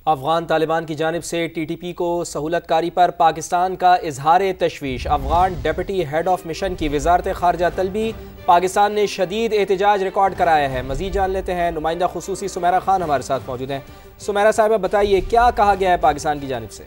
افغان طالبان کی جانب سے ٹی ٹی پی کو سہولت کاری پر پاکستان کا اظہار تشویش۔ Afghan deputy head of mission کی وزارت خارجہ طلبی، پاکستان نے شدید احتجاج ریکارڈ کرایا ہے۔ مزید جان لیتے ہیں، نمائندہ خصوصی سمیرہ خان ہمارے ساتھ موجود ہیں۔ سمیرہ صاحبہ بتائیے کیا کہا گیا ہے پاکستان کی جانب سے؟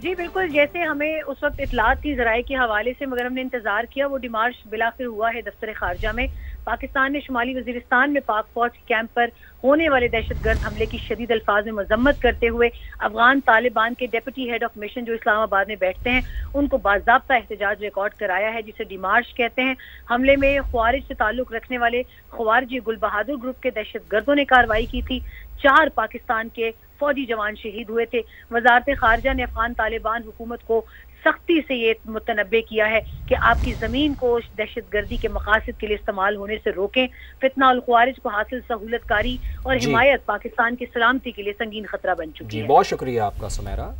جی بالکل، جیسے ہمیں اس وقت اطلاعات تھی ذرائع کے حوالے سے، مگر ہم نے انتظار کیا، وہ ڈیمارش بلاخر ہوا ہے دفتر خارجہ میں۔ پاکستان نے شمالی وزیرستان میں پاک فوج کے کیمپ پر ہونے والے دہشت گرد حملے کی شدید الفاظ میں مذمت کرتے ہوئے افغان طالبان کے ڈپٹی ہیڈ آف مشن جو اسلام آباد میں بیٹھتے ہیں ان کو باضابطہ احتجاج ریکارڈ کرایا ہے، جسے ڈیمارش کہتے ہیں۔ حملے میں خوارج سے تعلق رکھنے والے خوارجی گل بہادر گروپ کے دہشت گردوں نے کارروائی کی تھی۔ 4 پاکستان کے فوجی جوان شہید ہوئے تھے۔ وزارت خارجہ نے افغان طالبان حکومت کو سختی سے یہ متنبع کیا ہے کہ آپ کی زمین کو دہشت گردی کے مقاصد کے لیے استعمال ہونے سے روکیں۔ فتنہ الخوارج کو حاصل سہولت کاری اور حمایت پاکستان کی سلامتی کے لیے سنگین خطرہ بن چکی ہے۔ بہت شکریہ آپ کا سمیرہ۔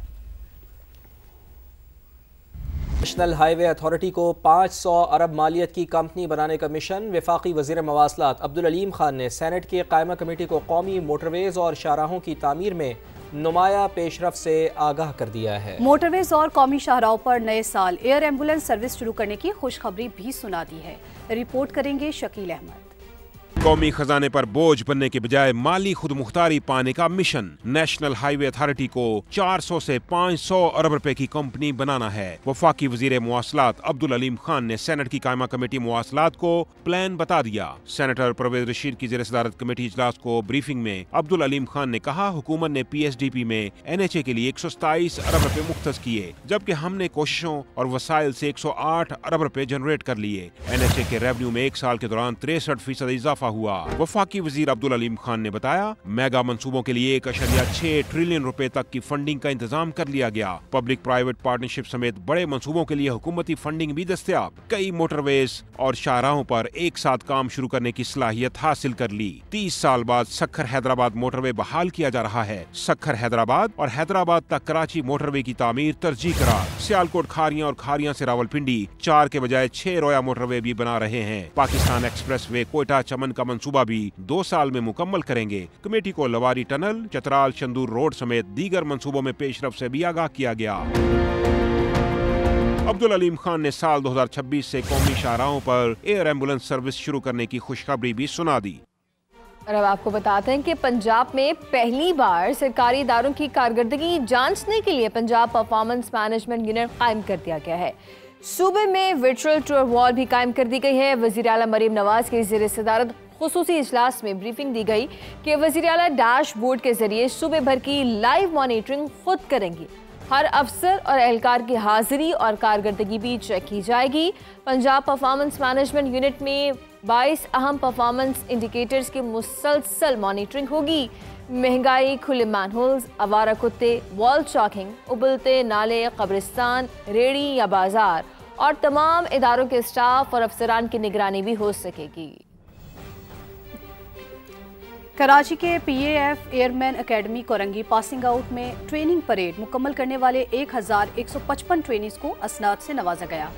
نیشنل ہائی وے اتھارٹی کو 500 ارب مالیت کی کمپنی بنانے کا مشن، وفاقی وزیر مواصلات عبدالعلیم خان نے سینٹ کی قائمہ کمیٹی کو قومی موٹر ویز اور شاہراہوں کی تعمیر میں نمایاں پیش رفت سے آگاہ کر دیا ہے۔ موٹر ویز اور قومی شاہراہوں پر نئے سال ایئر ایمبولنس سروس شروع کرنے کی خوشخبری بھی سنا دی ہے۔ رپورٹ کریں گے شکیل احمد۔ قومی خزانے پر بوجھ بننے کے بجائے مالی خود مختاری پانے کا مشن، نیشنل ہائی وے اتھارٹی کو 400 سے 500 ارب روپے کی کمپنی بنانا ہے۔ وفاقی وزیر مواصلات عبدالعلیم خان نے سینٹ کی قائمہ کمیٹی مواصلات کو پلان بتا دیا۔ سینیٹر پرویز رشید کی زیر صدارت کمیٹی اجلاس کو بریفنگ میں عبدالعلیم خان نے کہا، حکومت نے پی ایس ڈی پی میں این ایچ اے کے لیے 127 ارب روپے مختص کیے، جبکہ ہم نے کوششوں اور وسائل سے 108 ارب روپے جنریٹ کر لیے۔ این ایچ اے کے ریونیو میں ایک سال کے دوران 63% اضافہ ہوا۔ وفاقی وزیر عبدالعلیم خان نے بتایا، میگا منصوبوں کے لیے 1.6 ٹریلین روپے تک کی فنڈنگ کا انتظام کر لیا گیا۔ پبلک پرائیویٹ پارٹنرشپ سمیت بڑے منصوبوں کے لیے حکومتی فنڈنگ بھی دستیاب۔ کئی موٹر ویز اور شاہراہوں پر ایک ساتھ کام شروع کرنے کی صلاحیت حاصل کر لی۔ 30 سال بعد سکھر حیدرآباد موٹر وے بحال کیا جا رہا ہے۔ سکھر حیدرآباد اور حیدرآباد تک کراچی موٹر وے کی تعمیر ترجیح قرار۔ سیالکوٹ کھاریاں اور کھاریاں سے راولپنڈی 4 کے بجائے 6 رویا موٹر وے بھی بنا رہے ہیں۔ پاکستان ایکسپریس وے کوئٹہ چمن کا منصوبہ بھی 2 سال میں مکمل کریں گے۔ کمیٹی کو لواری ٹنل، چترال شندور روڈ سمیت دیگر منصوبوں میں پیش رفت سے بھی آگاہ کیا گیا۔ عبدالعلیم خان نے سال 2026 سے قومی شاہراہوں پر ایئر ایمبولنس سروس شروع کرنے کی خوشخبری بھی سنا دی۔ اور اب آپ کو بتاتے ہیں کہ پنجاب میں پہلی بار سرکاری اداروں کی کارکردگی جانچنے کے لیے پنجاب پرفارمنس مینجمنٹ یونٹ قائم کر دیا گیا ہے۔ صوبے میں ورچوئل ٹور وال بھی قائم کر دی گئی ہے۔ وزیر اعلیٰ مریم نواز کی زیر صدارت خصوصی اجلاس میں بریفنگ دی گئی کہ وزیر اعلیٰ ڈیش بورڈ کے ذریعے صوبے بھر کی لائیو مانیٹرنگ خود کریں گی۔ ہر افسر اور اہلکار کی حاضری اور کارکردگی بھی چیک کی جائے گی۔ پنجاب پرفارمنس مینجمنٹ یونٹ میں 22 اہم پرفارمنس انڈیکیٹرز کی مسلسل مانیٹرنگ ہوگی۔ مہنگائی، کھلے مین ہولز، آوارہ کتے، وال چاکنگ، ابلتے نالے، قبرستان، ریڑی یا بازار اور تمام اداروں کے سٹاف اور افسران کی نگرانی بھی ہو سکے گی۔ کراچی کے P A F airman academy Korangi passing out میں ٹریننگ پریڈ مکمل کرنے والے 1155 ٹرینیز کو اسناد سے نوازا گیا۔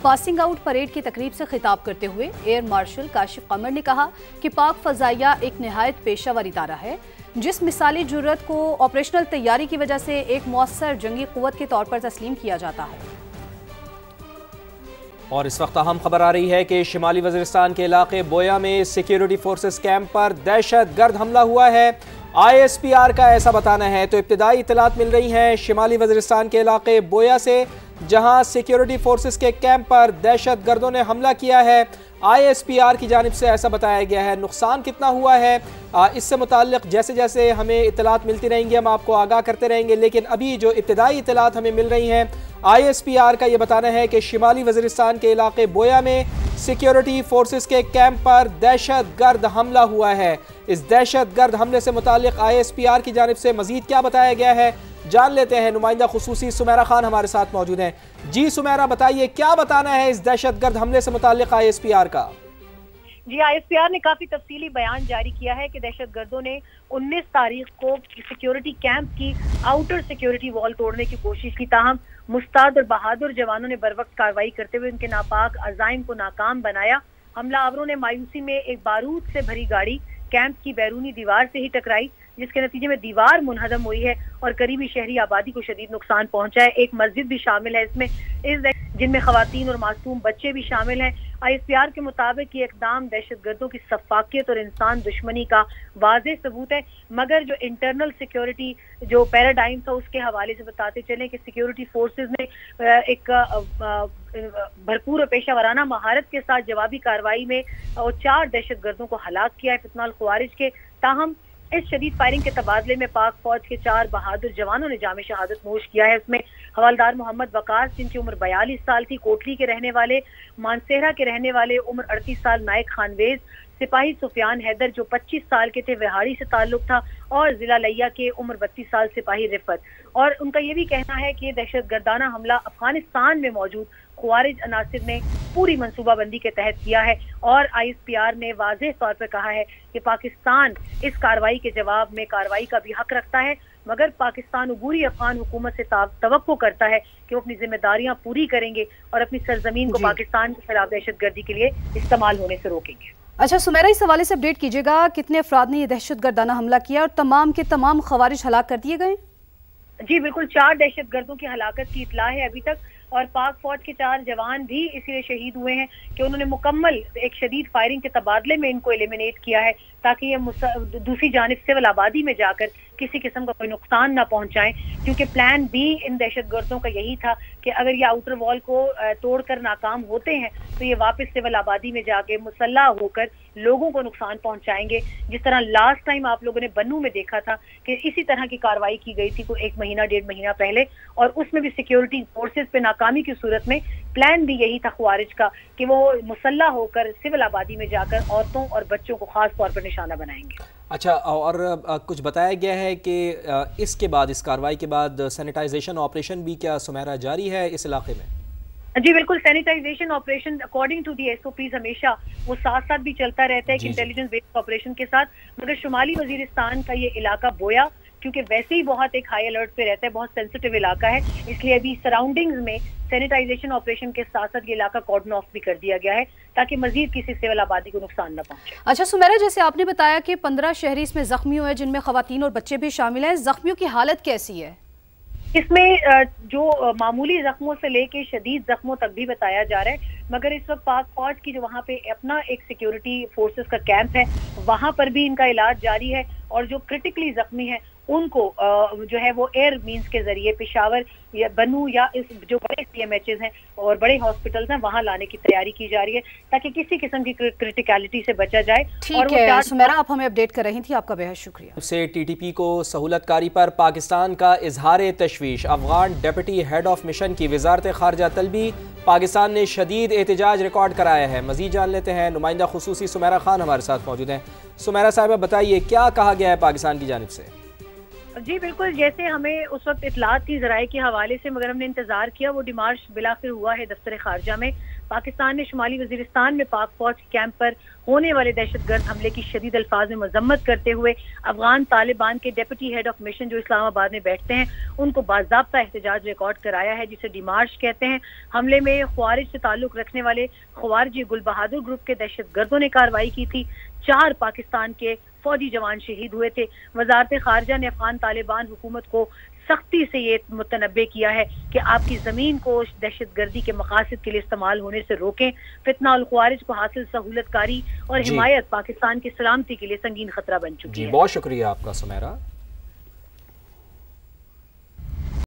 پاسنگ آؤٹ پریڈ کی تقریب سے خطاب کرتے ہوئے ایئر مارشل کاشف قمر نے کہا کہ پاک فضائیہ ایک نہایت پیشہ ور ادارہ ہے، جس مثالی جرات کو آپریشنل تیاری کی وجہ سے ایک مؤثر جنگی قوت کے طور پر تسلیم کیا جاتا ہے۔ اور اس وقت اہم خبر آ رہی ہے کہ شمالی وزیرستان کے علاقے بویا میں سیکیورٹی فورسز کیمپ پر دہشت گرد حملہ ہوا ہے۔ آئی ایس پی آر کا ایسا بتانا ہے، تو ابتدائی اطلاعات مل رہی ہیں شمالی وزیرستان کے علاقے بویا سے، جہاں سیکیورٹی فورسز کے کیمپ پر دہشت گردوں نے حملہ کیا ہے۔ آئی ایس پی آر کی جانب سے ایسا بتایا گیا ہے۔ نقصان کتنا ہوا ہے اس سے متعلق جیسے جیسے ہمیں اطلاعات ملتی رہیں گی ہم آپ کو آگاہ کرتے رہیں گے، لیکن ابھی جو ابتدائی اطلاعات ہمیں مل رہی ہیں آئی ایس پی آر کا یہ بتانا ہے کہ شمالی وزیرستان کے علاقے بویا میں سیکیورٹی فورسز کے کیمپ پر دہشت گرد حملہ ہوا ہے۔ اس دہشت گرد حملے سے متعلق آئی ایس پی آر کی جانب سے مزید کیا بتایا گیا ہے جان لیتے ہیں۔ نمائندہ خصوصی سمیرہ خان ہمارے ساتھ موجود ہیں۔ جی سمیرہ، بتائیے کیا بتانا ہے اس دہشت گرد حملے سے متعلق آئی ایس پی آر کا؟ جی، آئی ایس پی آر نے کافی تفصیلی بیان جاری کیا ہے کہ دہشت گردوں نے 19 تاریخ کو سیکیورٹی کیمپ کی آؤٹر سیکیورٹی وال توڑنے کی کوشش کی، تاہم مستعد اور بہادر جوانوں نے بروقت کارروائی کرتے ہوئے ان کے ناپاک عزائم کو ناکام بنایا۔ حملہ آوروں نے مایوسی میں ایک بارود سے بھری گاڑی کیمپ کی بیرونی دیوار سے ہی ٹکرائی، جس کے نتیجے میں دیوار منہدم ہوئی ہے اور قریبی شہری آبادی کو شدید نقصان پہنچا ہے. ایک مسجد بھی شامل ہے اس میں, جن میں خواتین اور معصوم بچے بھی شامل ہیں. ISPR کے مطابق یہ اقدام دہشت گردوں کی سفاکیت اور انسان دشمنی کا واضح ثبوت ہے, مگر جو انٹرنل سیکیورٹی جو پیراڈائم تھا اس کے حوالے سے بتاتے چلیں کہ سیکیورٹی فورسز نے ایک بھرپور پیشہ ورانہ مہارت کے ساتھ جوابی کارروائی میں 4 دہشت گردوں کو ہلاک کیا ہے فتنہ الخوارج کے. تاہم اس شدید فائرنگ کے تبادلے میں پاک فوج کے 4 بہادر جوانوں نے جام شہادت نوش کیا ہے. اس میں حوالدار محمد وقاص جن کی عمر 42 سال تھی, کوٹلی کے رہنے والے, مانسہرہ کے رہنے والے عمر 38 سال نائک خانویز, سپاہی سفیان حیدر جو 25 سال کے تھے وہاڑی سے تعلق تھا, اور ضلع لیا کے عمر 32 سال سپاہی رفت. اور ان کا یہ بھی کہنا ہے کہ یہ دہشت گردانہ حملہ افغانستان میں موجود خوارج عناصر نے پوری منصوبہ بندی کے تحت کیا ہے, اور ISPR نے واضح طور پر کہا ہے کہ پاکستان اس کارروائی کے جواب میں کارروائی کا بھی حق رکھتا ہے, مگر پاکستان عبوری افغان حکومت سے توقع کرتا ہے کہ وہ اپنی ذمہ داریاں پوری کریں گے اور اپنی سرزمین کو پاکستان کے خلاف دہشت گردی کے لیے استعمال ہونے سے روکیں گے. اچھا سمیرہ, اس حوالے سے اپڈیٹ کیجیے گا, کتنے افراد نے یہ دہشت گردانہ حملہ کیا اور تمام کے تمام خوارج ہلاک کر دیے گئے؟ جی بالکل, 4 دہشت گردوں کی ہلاکت کی اطلاع ہے ابھی تک, اور پاک فوج کے 4 جوان بھی اسی لیے شہید ہوئے ہیں کہ انہوں نے مکمل ایک شدید فائرنگ کے تبادلے میں ان کو ایلیمینیٹ کیا ہے تاکہ یہ دوسری جانب سول آبادی میں جا کر کسی قسم کا کوئی نقصان نہ پہنچائیں, کیونکہ پلان بی ان دہشت گردوں کا یہی تھا کہ اگر یہ آؤٹر وال کو توڑ کر ناکام ہوتے ہیں تو یہ واپس سول آبادی میں جا کے مسلح ہو کر لوگوں کو نقصان پہنچائیں گے, جس طرح لاسٹ ٹائم آپ لوگوں نے بنو میں دیکھا تھا کہ اسی طرح کی کارروائی کی گئی تھی کوئی 1 مہینہ 1.5 مہینہ پہلے, اور اس میں بھی سیکیورٹی فورسز پہ ناکامی کی صورت میں پلان بھی یہی تھا خوارج کا کہ وہ مسلح ہو کر سول آبادی میں جا کر عورتوں اور بچوں کو خاص طور پر نشانہ بنائیں گے. اچھا, اور کچھ بتایا گیا ہے کہ اس کے بعد, اس کارروائی کے بعد سینیٹائزیشن آپریشن بھی کیا سمیرہ جاری ہے اس علاقے میں؟ جی بالکل, sanitization operation according to the SOPs ہمیشہ وہ ساتھ بھی چلتا رہتا ہے کہ انٹیلیجنس بیسڈ آپریشن کے ساتھ, مگر شمالی وزیرستان کا یہ علاقہ بویا کیونکہ ویسے ہی بہت ایک ہائی الرٹ پہ رہتا ہے, بہت سینسٹیو علاقہ ہے, اس لیے ابھی سراؤنڈنگز میں سینیٹائزیشن آپریشن کے ساتھ ساتھ یہ علاقہ کارڈن آف بھی کر دیا گیا ہے تاکہ مزید کسی سول آبادی کو نقصان نہ پہنچے. اچھا سمیرہ, جیسے آپ نے بتایا کہ 15 شہری اس میں زخمی ہوئے جن میں خواتین اور بچے بھی شامل ہیں, زخمیوں کی حالت کیسی ہے؟ اس میں جو معمولی زخموں سے لے کے شدید زخموں تک بھی بتایا جا رہا ہے, مگر اس وقت پاک فوج کی جو وہاں پہ اپنا ایک سیکیورٹی فورسز کا کیمپ ہے وہاں پر بھی ان کا علاج جاری ہے, اور جو کرٹیکلی زخمی ہیں ان کو جو ہے وہ ایئر مینز کے ذریعے پشاور یا بنو یا جو بڑے CMHs ہیں اور بڑے ہاسپٹلز ہیں وہاں لانے کی تیاری کی جا رہی ہے تاکہ کسی قسم کی کرٹیکلٹی سے بچا جائے. ٹھیک ہے سمیرہ, آپ ہمیں اپڈیٹ کر رہی تھی, آپ کا بے حد شکریہ. سے TTP کو سہولت کاری پر پاکستان کا اظہار تشویش, Afghan deputy head of mission کی وزارت خارجہ طلبی, پاکستان نے شدید احتجاج ریکارڈ کرایا ہے. مزید جان لیتے ہیں, نمائندہ خصوصی سمیرہ خان ہمارے ساتھ موجود ہیں. سمیرہ صاحبہ بتائیے کیا کہا گیا ہے پاکستان کی جانب سے؟ جی بالکل, جیسے ہمیں اس وقت اطلاعات تھی ذرائع کے حوالے سے, مگر ہم نے انتظار کیا, وہ ڈیمارش بلاخر ہوا ہے دفتر خارجہ میں. پاکستان نے شمالی وزیرستان میں پاک فوج کے کیمپ پر ہونے والے دہشت گرد حملے کی شدید الفاظ میں مذمت کرتے ہوئے افغان طالبان کے ڈپٹی ہیڈ آف مشن جو اسلام آباد میں بیٹھتے ہیں ان کو باضابطہ احتجاج ریکارڈ کرایا ہے جسے ڈیمارش کہتے ہیں. حملے میں خوارج سے تعلق رکھنے والے خوارجی گل بہادر گروپ کے دہشت گردوں نے کارروائی کی تھی. 4 پاکستان کے فوجی جوان شہید ہوئے تھے. وزارت خارجہ نے افغان طالبان حکومت کو سختی سے یہ متنبع کیا ہے کہ آپ کی زمین کو دہشت گردی کے مقاصد کے لیے استعمال ہونے سے روکیں. فتنہ الخوارج کو حاصل سہولت کاری اور حمایت پاکستان کی سلامتی کے لیے سنگین خطرہ بن چکی ہے. بہت شکریہ آپ کا سمیرہ.